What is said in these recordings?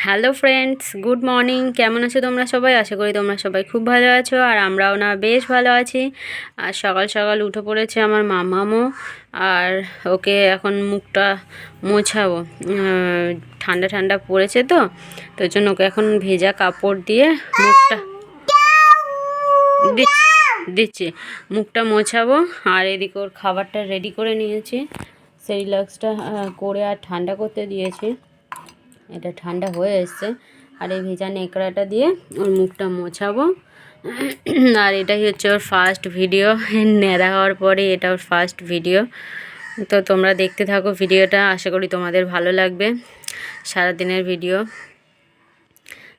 Hello friends, good morning. কেমন আছো তোমরা সবাই? আশা করি তোমরা সবাই খুব ভালো আছো, আর আমরাও না বেশ ভালো আছি। আর সকাল সকাল উঠে পড়েছে আমার মামামও, আর ওকে এখন মুখটা মোছাবো। ঠান্ডা ঠান্ডা পড়েছে তো ওই জন্য ওকে এখন ভেজা কাপড় দিয়ে মুখটা দিচ্ছি দিচ্ছি মুখটা মোছাবো। আর এদিকে ওর খাবারটা রেডি করে নিয়েছি, সেরিলাক্সটা করে আর ঠান্ডা করতে দিয়েছি। এটা ঠান্ডা হয়ে এসছে। আর এই ভেজা নেকড়াটা দিয়ে ওর মুখটা মোছাবো। আর এটাই হচ্ছে ওর ফার্স্ট ভিডিও, ন্যাড়া হওয়ার পরে এটা ওর ফার্স্ট ভিডিও। তো তোমরা দেখতে থাকো ভিডিওটা, আশা করি তোমাদের ভালো লাগবে। সারাদিনের ভিডিও।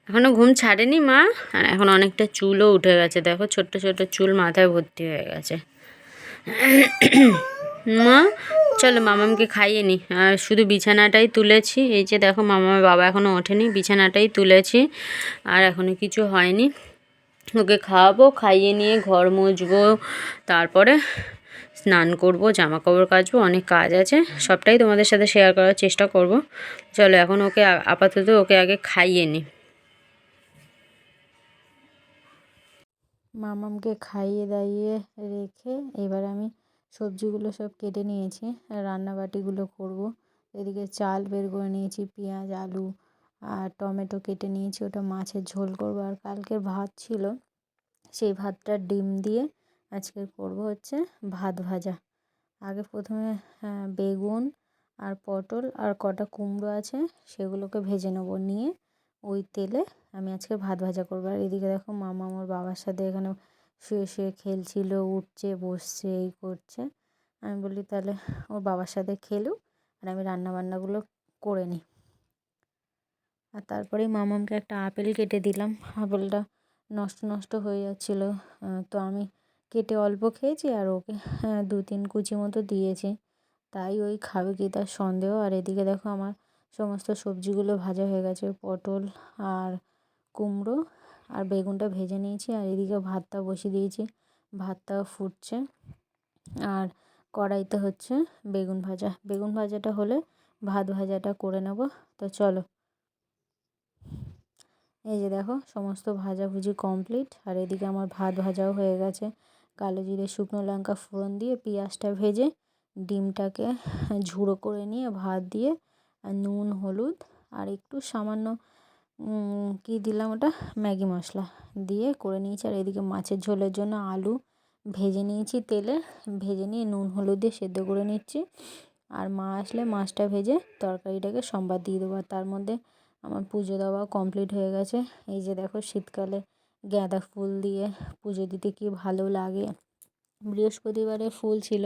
এখনও ঘুম ছাড়েনি মা, আর এখন অনেকটা চুলও উঠে গেছে, দেখো ছোট্ট ছোট্ট চুল মাথায় ভর্তি হয়ে গেছে। মা চলো মামামকে খাইয়ে নি। আর শুধু বিছানাটাই তুলেছি, এই যে দেখো মামার বাবা এখনও ওঠেনি, বিছানাটাই তুলেছি আর এখনও কিছু হয়নি। ওকে খাওয়াবো, খাইয়ে নিয়ে ঘর মুছবো, তারপরে স্নান করব, জামা কাপড় কাচবো, অনেক কাজ আছে, সবটাই তোমাদের সাথে শেয়ার করার চেষ্টা করব। চলো এখন ওকে আপাতত ওকে আগে খাইয়ে নি। মামামকে খাইয়ে দাইয়ে রেখে এবার আমি সবজিগুলো সব কেটে নিয়েছি, রান্নাবাটিগুলো করব। এদিকে চাল বের করে নিয়েছি, পেঁয়াজ আলু আর টমেটো কেটে নিয়েছি, ওটা মাছের ঝোল করব। আর কালকের ভাত ছিল, সেই ভাতটা ডিম দিয়ে আজকে করব হচ্ছে ভাত ভাজা। আগে প্রথমে বেগুন আর পটল আর কটা কুমড়ো আছে সেগুলোকে ভেজে নেবো, নিয়ে ওই তেলে আমি আজকে ভাত ভাজা করবো। আর এদিকে দেখো মামা আমার বাবার সাথে এখানে শুয়ে শুয়ে খেলছিল, উঠছে বসছে এই করছে। আমি বলি তাহলে ওর বাবার সাথে খেলুক আর আমি রান্নাবান্নাগুলো করে নিই। আর তারপরেই মামামকে একটা আপেল কেটে দিলাম, আপেলটা নষ্ট নষ্ট হয়ে যাচ্ছিলো, তো আমি কেটে অল্প খেয়েছি আর ওকে 2-3 কুচি মতো দিয়েছি, তাই ওই খাবে কি তার সন্দেহ। আর এদিকে দেখো আমার সমস্ত সবজিগুলো ভাজা হয়ে গেছে, পটল আর কুমড়ো আর বেগুনটা ভেজে নিয়েছি। আর এদিকে ভাতটা বসিয়ে দিয়েছি, ভাতটাও ফুটছে। আর কড়াইতে হচ্ছে বেগুন ভাজা, বেগুন ভাজাটা হলে ভাত ভাজাটা করে নেব। তো চলো, এই যে দেখো সমস্ত ভাজাভুজি কমপ্লিট। আর এদিকে আমার ভাত ভাজাও হয়ে গেছে। কালো জিরে শুকনো লঙ্কা ফোড়ন দিয়ে পেঁয়াজটা ভেজে ডিমটাকে ঝুড়ো করে নিয়ে ভাত দিয়ে নুন হলুদ আর একটু সামান্য কি দিলাম ওটা ম্যাগি মশলা দিয়ে করে নিয়েছি। আর এদিকে মাছের ঝোলের জন্য আলু ভেজে নিয়েছি, তেলে ভেজে নিয়ে নুন হলুদ দিয়ে সেদ্ধ করে নিচ্ছি। আর মা আসলে মাছটা ভেজে তরকারিটাকে সম্বাদ দিয়ে দেবো। আর তার মধ্যে আমার পুজো দেওয়া কমপ্লিট হয়ে গেছে। এই যে দেখো শীতকালে গাঁদা ফুল দিয়ে পুজো দিতে কি ভালো লাগে, বৃহস্পতিবারের ফুল ছিল,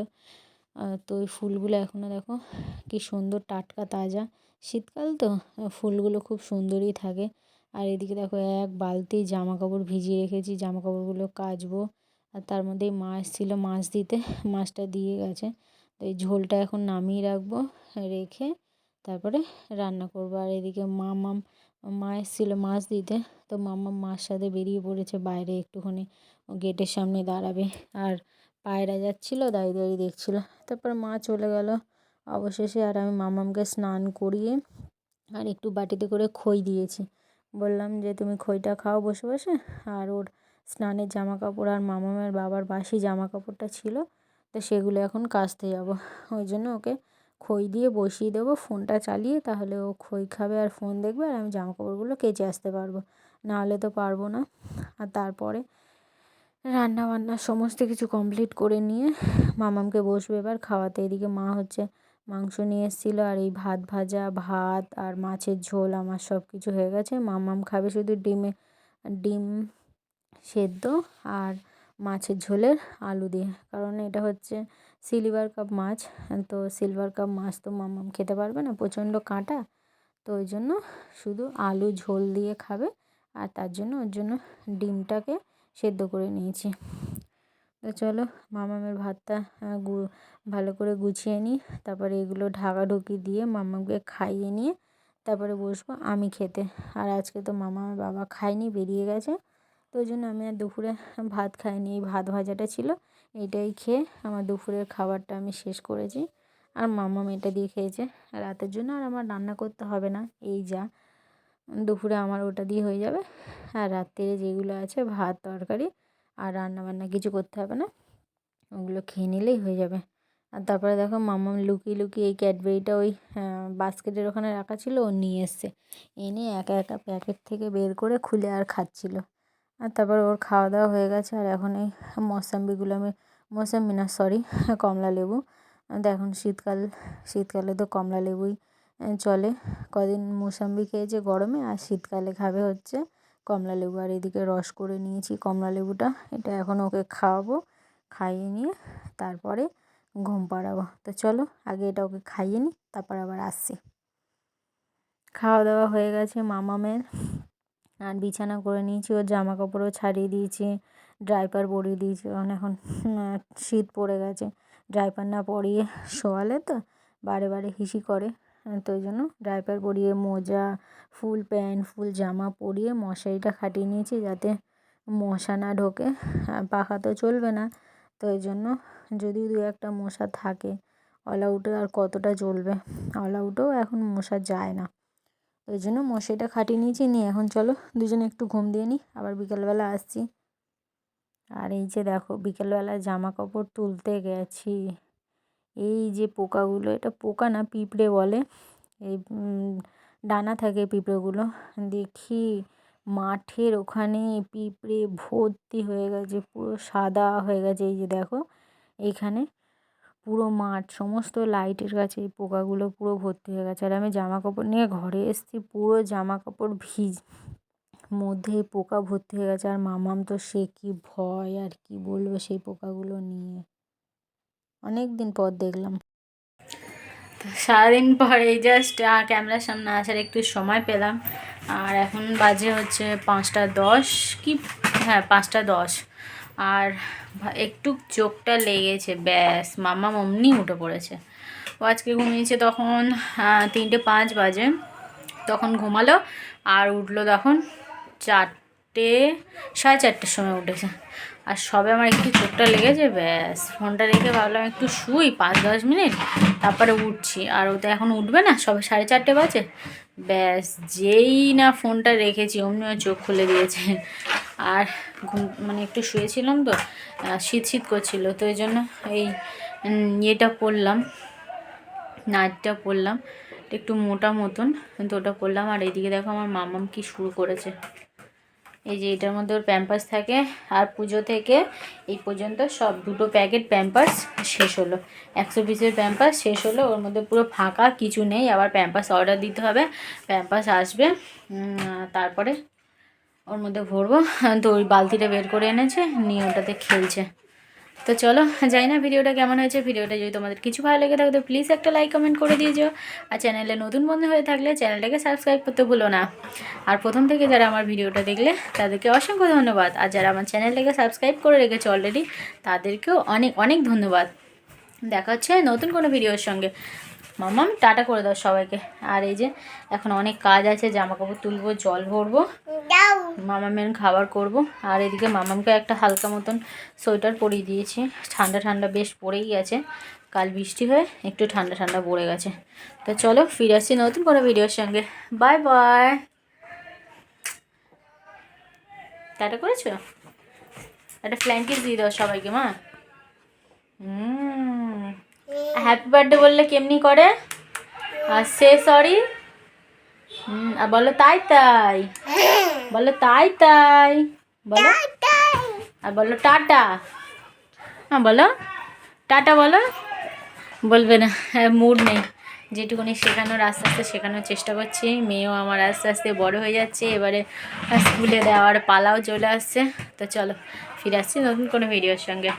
তো ওই ফুলগুলো এখনও দেখো কি সুন্দর টাটকা তাজা। শীতকাল তো ফুলগুলো খুব সুন্দরই থাকে। আর এদিকে দেখো এক বালতি জামা কাপড় ভিজিয়ে রেখেছি, জামা কাপড়গুলো কাচবো। আর তার মধ্যেই মা এসেছিলো মাছ দিতে, মাছটা দিয়ে গেছে। তো এই ঝোলটা এখন নামিয়ে রাখবো, রেখে তারপরে রান্না করবো। আর এদিকে মা এসেছিলো মাছ দিতে, তো মামা মার সাথে বেরিয়ে পড়েছে বাইরে একটুখানি, গেটের সামনে দাঁড়াবে। আর পায়রা যাচ্ছিলো, দাঁড়িয়ে দাঁড়িয়ে দেখছিলো। তারপর মা চলে গেল অবশেষে। আর আমি মামামকে স্নান করিয়ে আর একটু বাটিতে করে খই দিয়েছি, বললাম যে তুমি খইটা খাও বসে বসে। আর ওর স্নানের জামা কাপড় আর মামামের বাবার বাসি জামা কাপড়টা ছিল, তো সেগুলো এখন কাচতে যাব, ওই জন্য ওকে খই দিয়ে বসিয়ে দেবো ফোনটা চালিয়ে, তাহলে ও খই খাবে আর ফোন দেখবে আর আমি জামা কাপড়গুলো কেচে আসতে পারবো, নাহলে তো পারবো না। আর তারপরে রান্না বান্না সমস্ত কিছু কমপ্লিট করে নিয়ে মামামকে বসবে এবার খাওয়াতে। এদিকে মা হচ্ছে মাংস নিয়ে এসেছিলো, আর এই ভাত ভাজা, ভাত আর মাছের ঝোল আমার সব কিছু হয়ে গেছে। মামাম খাবে শুধু ডিম সেদ্ধ আর মাছের ঝোলের আলু দিয়ে, কারণ এটা হচ্ছে সিলভার কাপ মাছ, তো সিলভার কাপ মাছ তো মামাম খেতে পারবে না, প্রচণ্ড কাঁটা, তো ওই জন্য শুধু আলু ঝোল দিয়ে খাবে। আর তার জন্য ওর জন্য ডিমটাকে সেদ্ধ করে নিয়েছি। তো চলো মামামের ভাতটা ভালো করে গুছিয়ে নিই, তারপরে এগুলো ঢাকাঢুকি দিয়ে মামাকে খাইয়ে নিয়ে তারপরে বসবো আমি খেতে। আর আজকে তো মামার বাবা খায়নি, বেরিয়ে গেছে, তো ওই জন্য আমি আর দুপুরে ভাত খাইনি, এই ভাত ভাজাটা ছিল, এইটাই খেয়ে আমার দুপুরের খাবারটা আমি শেষ করেছি। আর মামাম এটা দিয়ে খেয়েছে রাতের জন্য, আর আমার রান্না করতে হবে না, এই যা দুপুরে আমার ওটা দিয়ে হয়ে যাবে। আর রাত্রে যেগুলো আছে ভাত তরকারি আর রান্নাবান্না কিছু করতে হবে না, ওগুলো খেয়ে নিলেই হয়ে যাবে। আর তারপরে দেখো মাম্মাম লুকিয়ে লুকিয়ে এই ক্যাডবেরিটা ওই বাস্কেটের ওখানে রাখা ছিল, ও নিয়ে এসছে, এনে একা একা প্যাকেট থেকে বের করে খুলে আর খাচ্ছিল। আর তারপর ওর খাওয়া দাওয়া হয়ে গেছে। আর এখন এই মৌসাম্বি না সরি কমলা লেবু, এখন শীতকালে তো কমলা লেবুই চলে। কদিন মৌসাম্বি খেয়েছে গরমে, আর শীতকালে খাবে হচ্ছে কমলা লেবু। আর এদিকে রস করে নিয়েছি কমলা লেবুটা, এটা এখন ওকে খাওয়াবো, খাইয়ে নিয়ে তারপরে ঘুম পাড়াবো। তো চলো আগে এটা ওকে খাইয়ে নিই, তারপর আবার আসছি। খাওয়া দাওয়া হয়ে গেছে মামামের, আর বিছানা করে নিয়েছি, ওর জামা কাপড়ও ছাড়িয়ে দিয়েছি, ড্রাইপার পরিয়ে দিয়েছি, কারণ এখন শীত পড়ে গেছে, ড্রাইপার না পরিয়ে শোয়ালে তো বারে বারে হিসি করে, তো ওই জন্য ড্রাইপার পরিয়ে মোজা, ফুল প্যান্ট, ফুল জামা পরিয়ে মশারিটা খাটিয়ে নিয়েছি যাতে মশা না ঢোকে। পাখা তো চলবে না, তো ওই জন্য যদি দু একটা মশা থাকে, অল আউটে আর কতটা চলবে, অল আউটেও এখন মশা যায় না, ওই জন্য মশারিটা খাটিয়ে নিয়েছি। নিয়ে এখন চলো দুজনে একটু ঘুম দিয়ে নিই, আবার বিকেলবেলা আসছি। আর এই যে দেখো বিকেলবেলা জামা কাপড় তুলতে গেছি, এই যে পোকাগুলো, এটা পোকা না পিঁপড়ে বলে, এই ডানা থাকে পিঁপড়েগুলো, দেখি মাঠের ওখানে পিঁপড়ে ভর্তি হয়ে গেছে, পুরো সাদা হয়ে গেছে। এই যে দেখো এইখানে পুরো মাঠ সমস্ত লাইটের কাছে এই পোকাগুলো পুরো ভর্তি হয়ে গেছে। আর আমি জামা কাপড় নিয়ে ঘরে এসেছি, পুরো জামা কাপড় মধ্যে পোকা ভর্তি হয়ে গেছে। আর মামাম তো সে কি ভয়, আর কি বলবো সেই পোকাগুলো নিয়ে, অনেক দিন পর দেখলাম। সারাদিন পর এই জাস্ট ক্যামেরার সামনে আসার একটু সময় পেলাম। আর এখন বাজে হচ্ছে 5টা 10 কি, হ্যাঁ 5টা 10। আর একটু চোখটা লেগেছে, ব্যাস মাম্মাম অমনি উঠে পড়েছে। ও আজকে ঘুমিয়েছে তখন 3টে 5 বাজে, তখন ঘুমালো, আর উঠলো তখন 4টে 4:30 সময় উঠেছে। আর সবে আমার একটু চোখটা লেগেছে, ব্যাস ফোনটা রেখে ভাবলাম একটু শুই 5-10 মিনিট, তারপরে উঠছি। আর ও তো এখন উঠবে না, সবে 4:30 বাজে, ব্যাস যেই না ফোনটা রেখেছি অমনি ও চোখ খুলে দিয়েছে। আর মানে একটু শুয়েছিলাম তো, শীত শীত করছিল, তো এই জন্য এই ইয়েটা পরলাম, নাইটটা পরলাম, একটু মোটা মতন, কিন্তু ওটা পরলাম। আর এইদিকে দেখো আমার মামাম কি শুরু করেছে, এই যে এটার মধ্যে ওর প্যাম্পাস থাকে। আর পুজো থেকে এই পর্যন্ত সব 2টো প্যাকেট প্যাম্পাস শেষ হলো, 100 পিসের প্যাম্পাস শেষ হলো, ওর মধ্যে পুরো ফাঁকা, কিছু নেই। আবার প্যাম্পাস অর্ডার দিতে হবে, প্যাম্পাস আসবে, তারপরে ওর মধ্যে ভরবো। তো ওই বালতিটা বের করে এনেছে, নিয়ে ওটাতে খেলছে। তো চলো যাই না, ভিডিওটা কেমন হয়েছে, ভিডিওটা যদি তোমাদের কিছু ভালো লেগে থাকে তো প্লিজ একটা লাইক কমেন্ট করে দিয়েছো। আর চ্যানেলে নতুন বন্ধু হয়ে থাকলে চ্যানেলটাকে সাবস্ক্রাইব করতে ভুলো না। আর প্রথম থেকে যারা আমার ভিডিওটা দেখলে তাদেরকে অসংখ্য ধন্যবাদ। আর যারা আমার চ্যানেলটাকে সাবস্ক্রাইব করে রেখেছে অলরেডি তাদেরকেও অনেক অনেক ধন্যবাদ। দেখা হচ্ছে নতুন কোনো ভিডিওর সঙ্গে। মামাম টাটা করে দাও সবাইকে। আর এই যে এখন অনেক কাজ আছে, জামা কাপড় তুলবো, জল ভরবো, মামামের খাবার করব। আর এদিকে মামামকে একটা হালকা মতন সোয়েটার পরিয়ে দিয়েছি, ঠান্ডা ঠান্ডা বেশ পড়েই গেছে, কাল বৃষ্টি হয়ে একটু ঠান্ডা ঠান্ডা পড়ে গেছে। তো চলো ফিরে আসছি নতুন কোনো ভিডিওর সঙ্গে, বাই বাই। টাটা করেছো, একটা ফ্ল্যাঙ্ক কিস দিয়ে দাও সবাইকে মা। হ্যাপি বার্থডে বললে কেমনি করে, আর সে সরি, আর বলো তাই তাই, বলো তাই তাই, বলো, আর বলো টাটা, হ্যাঁ বলো টাটা, বলো, বলবে না, মুড নেই। যেটুকুনি শেখানোর আস্তে আস্তে শেখানোর চেষ্টা করছি, মেয়েও আমার আস্তে আস্তে বড় হয়ে যাচ্ছে, এবারে স্কুলে দেওয়ার পালাও চলে আসছে। তো চলো ফিরে আসছি নতুন কোনো ভিডিওর সঙ্গে।